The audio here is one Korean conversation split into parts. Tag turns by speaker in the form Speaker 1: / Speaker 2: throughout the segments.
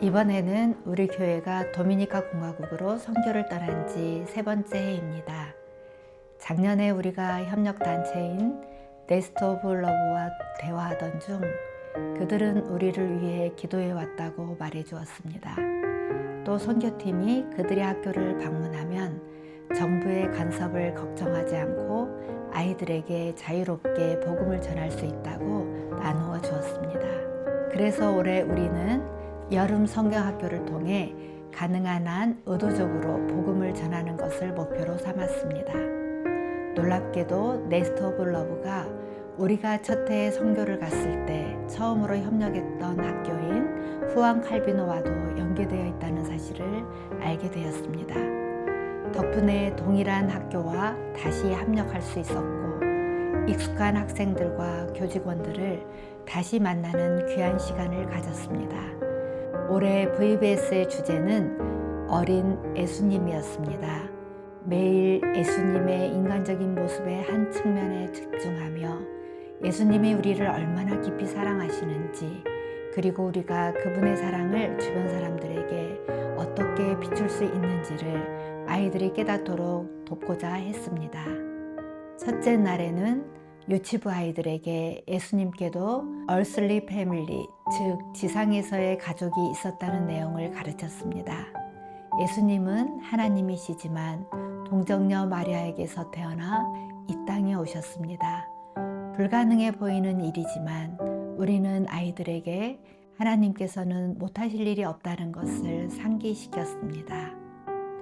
Speaker 1: 이번에는 우리 교회가 도미니카 공화국으로 선교를 떠난 지 3번째 해입니다. 작년에 우리가 협력단체인 네스트 오브 러브와 대화하던 중 그들은 우리를 위해 기도해 왔다고 말해 주었습니다. 또 선교팀이 그들의 학교를 방문하면 정부의 간섭을 걱정하지 않고 아이들에게 자유롭게 복음을 전할 수 있다고 나누어 주었습니다. 그래서 올해 우리는 여름 성경학교를 통해 가능한 한 의도적으로 복음을 전하는 것을 목표로 삼았습니다. 놀랍게도 네스트 오브 러브가 우리가 첫 해에 선교를 갔을 때 처음으로 협력했던 학교인 후안 칼비노와도 연계되어 있다는 사실을 알게 되었습니다. 덕분에 동일한 학교와 다시 합력할 수 있었고 익숙한 학생들과 교직원들을 다시 만나는 귀한 시간을 가졌습니다. 올해 VBS의 주제는 어린 예수님이었습니다. 매일 예수님의 인간적인 모습의 한 측면에 집중하며 예수님이 우리를 얼마나 깊이 사랑하시는지, 그리고 우리가 그분의 사랑을 주변 사람들에게 어떻게 비출 수 있는지를 아이들이 깨닫도록 돕고자 했습니다. 첫째 날에는 유치부 아이들에게 예수님께도 얼슬리 패밀리, 즉 지상에서의 가족이 있었다는 내용을 가르쳤습니다. 예수님은 하나님이시지만 동정녀 마리아에게서 태어나 이 땅에 오셨습니다. 불가능해 보이는 일이지만 우리는 아이들에게 하나님께서는 못하실 일이 없다는 것을 상기시켰습니다.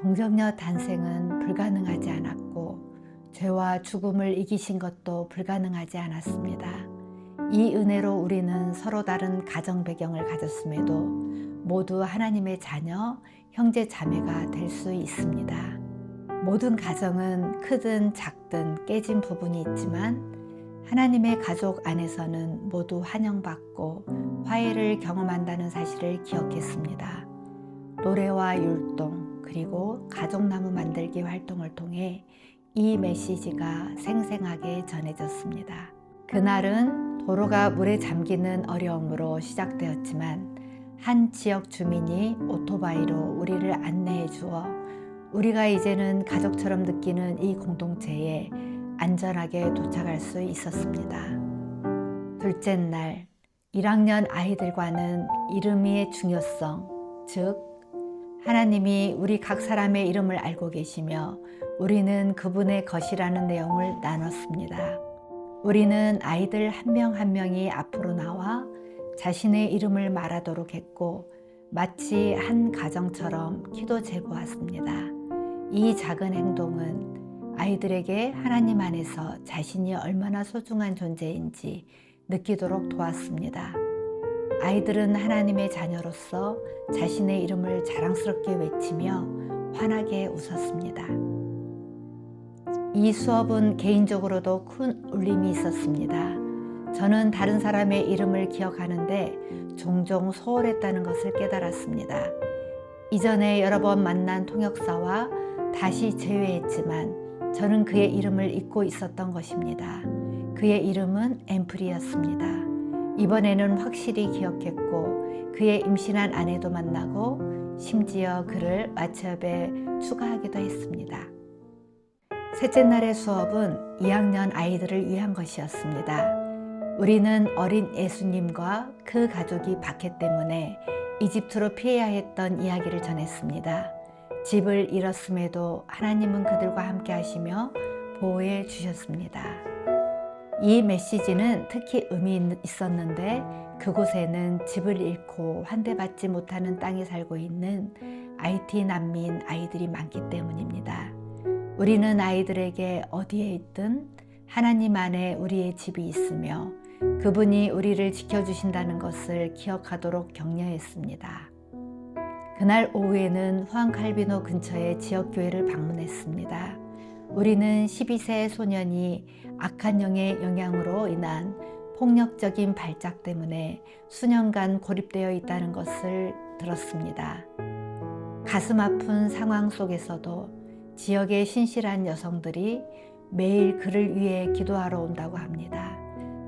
Speaker 1: 동정녀 단생은 불가능하지 않았고 죄와 죽음을 이기신 것도 불가능하지 않았습니다. 이 은혜로 우리는 서로 다른 가정 배경을 가졌음에도 모두 하나님의 자녀, 형제 자매가 될 수 있습니다. 모든 가정은 크든 작든 깨진 부분이 있지만 하나님의 가족 안에서는 모두 환영받고 화해를 경험한다는 사실을 기억했습니다. 노래와 율동 그리고 가족나무 만들기 활동을 통해 이 메시지가 생생하게 전해졌습니다. 그날은 도로가 물에 잠기는 어려움으로 시작되었지만 한 지역 주민이 오토바이로 우리를 안내해 주어 우리가 이제는 가족처럼 느끼는 이 공동체에 안전하게 도착할 수 있었습니다. 둘째 날, 1학년 아이들과는 이름의 중요성, 즉 하나님이 우리 각 사람의 이름을 알고 계시며 우리는 그분의 것이라는 내용을 나눴습니다. 우리는 아이들 한 명 한 명이 앞으로 나와 자신의 이름을 말하도록 했고 마치 한 가정처럼 기도 제보했습니다. 이 작은 행동은 아이들에게 하나님 안에서 자신이 얼마나 소중한 존재인지 느끼도록 도왔습니다. 아이들은 하나님의 자녀로서 자신의 이름을 자랑스럽게 외치며 환하게 웃었습니다. 이 수업은 개인적으로도 큰 울림이 있었습니다. 저는 다른 사람의 이름을 기억하는데 종종 소홀했다는 것을 깨달았습니다. 이전에 여러 번 만난 통역사와 다시 재회했지만 저는 그의 이름을 잊고 있었던 것입니다. 그의 이름은 앰플이었습니다. 이번에는 확실히 기억했고 그의 임신한 아내도 만나고 심지어 그를 마취업에 추가하기도 했습니다. 셋째 날의 수업은 2학년 아이들을 위한 것이었습니다. 우리는 어린 예수님과 그 가족이 박해 때문에 이집트로 피해야 했던 이야기를 전했습니다. 집을 잃었음에도 하나님은 그들과 함께 하시며 보호해 주셨습니다. 이 메시지는 특히 의미 있었는데 그곳에는 집을 잃고 환대받지 못하는 땅에 살고 있는 IT 난민 아이들이 많기 때문입니다. 우리는 아이들에게 어디에 있든 하나님 안에 우리의 집이 있으며 그분이 우리를 지켜주신다는 것을 기억하도록 격려했습니다. 그날 오후에는 후안 칼비노 근처의 지역교회를 방문했습니다. 우리는 12세 소년이 악한 영의 영향으로 인한 폭력적인 발작 때문에 수년간 고립되어 있다는 것을 들었습니다. 가슴 아픈 상황 속에서도 지역의 신실한 여성들이 매일 그를 위해 기도하러 온다고 합니다.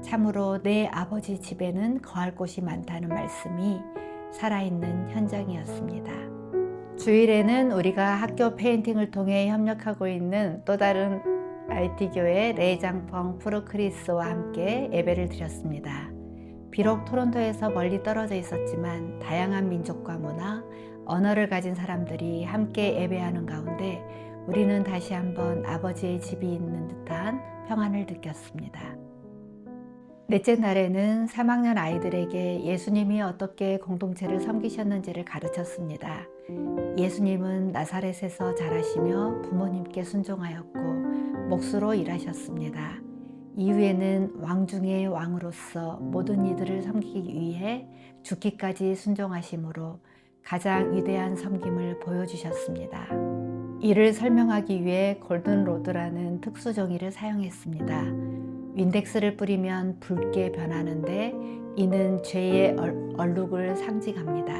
Speaker 1: 참으로 내 아버지 집에는 거할 곳이 많다는 말씀이 살아있는 현장이었습니다. 주일에는 우리가 학교 페인팅을 통해 협력하고 있는 또 다른 IT교회 레이장펑 프로크리스와 함께 예배를 드렸습니다. 비록 토론토에서 멀리 떨어져 있었지만 다양한 민족과 문화, 언어를 가진 사람들이 함께 예배하는 가운데 우리는 다시 한번 아버지의 집이 있는 듯한 평안을 느꼈습니다. 넷째 날에는 3학년 아이들에게 예수님이 어떻게 공동체를 섬기셨는지를 가르쳤습니다. 예수님은 나사렛에서 자라시며 부모님께 순종하였고 목수로 일하셨습니다. 이후에는 왕 중의 왕으로서 모든 이들을 섬기기 위해 죽기까지 순종하심으로 가장 위대한 섬김을 보여주셨습니다. 이를 설명하기 위해 골든로드라는 특수 종이를 사용했습니다. 윈덱스를 뿌리면 붉게 변하는데 이는 죄의 얼룩을 상징합니다.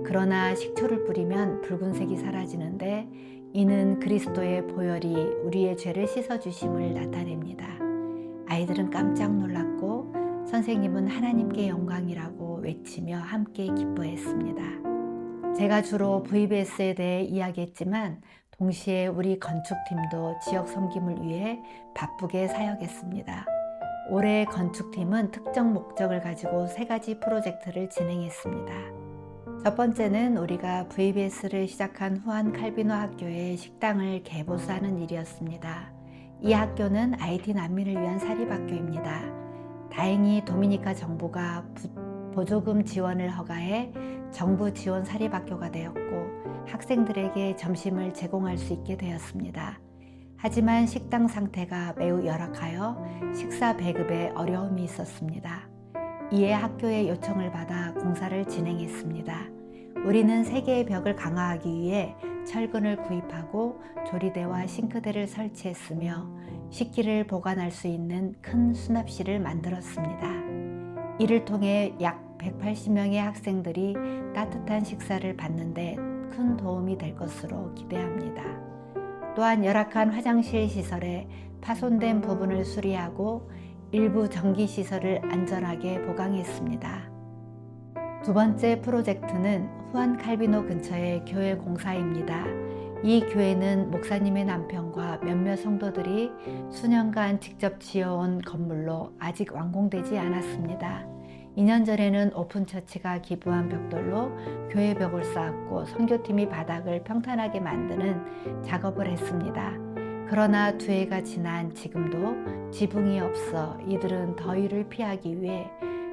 Speaker 1: 그러나 식초를 뿌리면 붉은색이 사라지는데 이는 그리스도의 보혈이 우리의 죄를 씻어주심을 나타냅니다. 아이들은 깜짝 놀랐고 선생님은 하나님께 영광이라고 외치며 함께 기뻐했습니다. 제가 주로 VBS에 대해 이야기했지만 동시에 우리 건축팀도 지역 섬김을 위해 바쁘게 사역했습니다. 올해 건축팀은 특정 목적을 가지고 3가지 프로젝트를 진행했습니다. 첫 번째는 우리가 VBS를 시작한 후안 칼비노 학교의 식당을 개보수하는 일이었습니다. 이 학교는 IT 난민을 위한 사립학교입니다. 다행히 도미니카 정부가 보조금 지원을 허가해 정부 지원 사립학교가 되었고 학생들에게 점심을 제공할 수 있게 되었습니다. 하지만 식당 상태가 매우 열악하여 식사 배급에 어려움이 있었습니다. 이에 학교의 요청을 받아 공사를 진행했습니다. 우리는 3개의 벽을 강화하기 위해 철근을 구입하고 조리대와 싱크대를 설치했으며 식기를 보관할 수 있는 큰 수납실을 만들었습니다. 이를 통해 약 180명의 학생들이 따뜻한 식사를 받는데 큰 도움이 될 것으로 기대합니다. 또한 열악한 화장실 시설의 파손된 부분을 수리하고 일부 전기시설을 안전하게 보강했습니다. 두 번째 프로젝트는 후안 칼비노 근처의 교회 공사입니다. 이 교회는 목사님의 남편과 몇몇 성도들이 수년간 직접 지어온 건물로 아직 완공되지 않았습니다. 2년 전에는 오픈처치가 기부한 벽돌로 교회 벽을 쌓았고 선교팀이 바닥을 평탄하게 만드는 작업을 했습니다. 그러나 2해가 지난 지금도 지붕이 없어 이들은 더위를 피하기 위해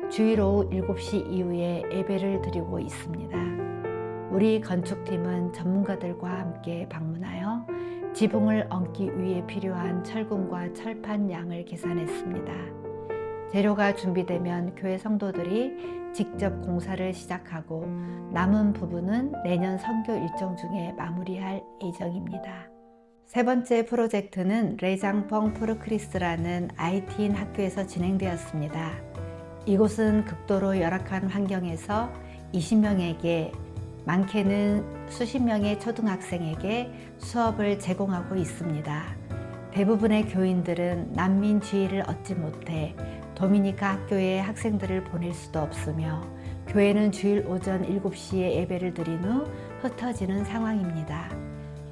Speaker 1: 주일 오후 7시 이후에 예배를 드리고 있습니다. 우리 건축팀은 전문가들과 함께 방문하여 지붕을 얹기 위해 필요한 철근과 철판 양을 계산했습니다. 재료가 준비되면 교회 성도들이 직접 공사를 시작하고 남은 부분은 내년 선교 일정 중에 마무리할 예정입니다. 세 번째 프로젝트는 레장펑 프로크리스라는 IT인 학교에서 진행되었습니다. 이곳은 극도로 열악한 환경에서 20명에게 많게는 수십 명의 초등학생에게 수업을 제공하고 있습니다. 대부분의 교인들은 난민 지위를 얻지 못해 도미니카 학교에 학생들을 보낼 수도 없으며 교회는 주일 오전 7시에 예배를 드린 후 흩어지는 상황입니다.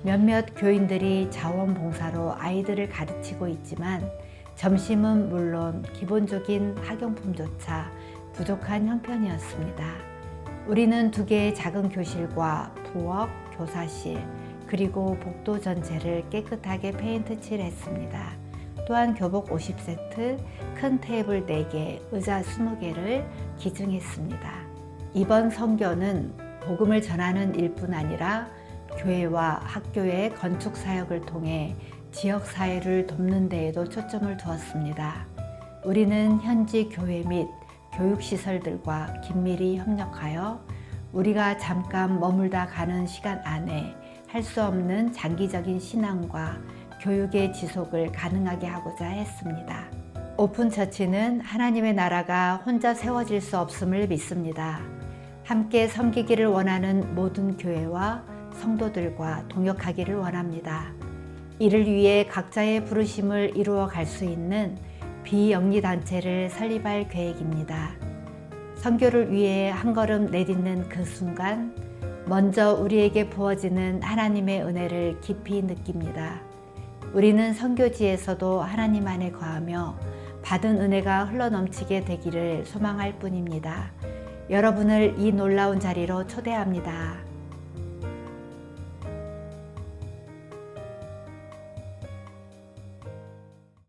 Speaker 1: 몇몇 교인들이 자원봉사로 아이들을 가르치고 있지만 점심은 물론 기본적인 학용품조차 부족한 형편이었습니다. 우리는 2개의 작은 교실과 부엌, 교사실, 그리고 복도 전체를 깨끗하게 페인트 칠했습니다. 또한 교복 50세트, 큰 테이블 4개, 의자 20개를 기증했습니다. 이번 선교는 복음을 전하는 일뿐 아니라 교회와 학교의 건축 사역을 통해 지역 사회를 돕는 데에도 초점을 두었습니다. 우리는 현지 교회 및 교육시설들과 긴밀히 협력하여 우리가 잠깐 머물다 가는 시간 안에 할 수 없는 장기적인 신앙과 교육의 지속을 가능하게 하고자 했습니다. 오픈처치는 하나님의 나라가 혼자 세워질 수 없음을 믿습니다. 함께 섬기기를 원하는 모든 교회와 성도들과 동역하기를 원합니다. 이를 위해 각자의 부르심을 이루어 갈 수 있는 비영리단체를 설립할 계획입니다. 선교를 위해 한 걸음 내딛는 그 순간 먼저 우리에게 부어지는 하나님의 은혜를 깊이 느낍니다. 우리는 선교지에서도 하나님 안에 거하며 받은 은혜가 흘러넘치게 되기를 소망할 뿐입니다. 여러분을 이 놀라운 자리로 초대합니다.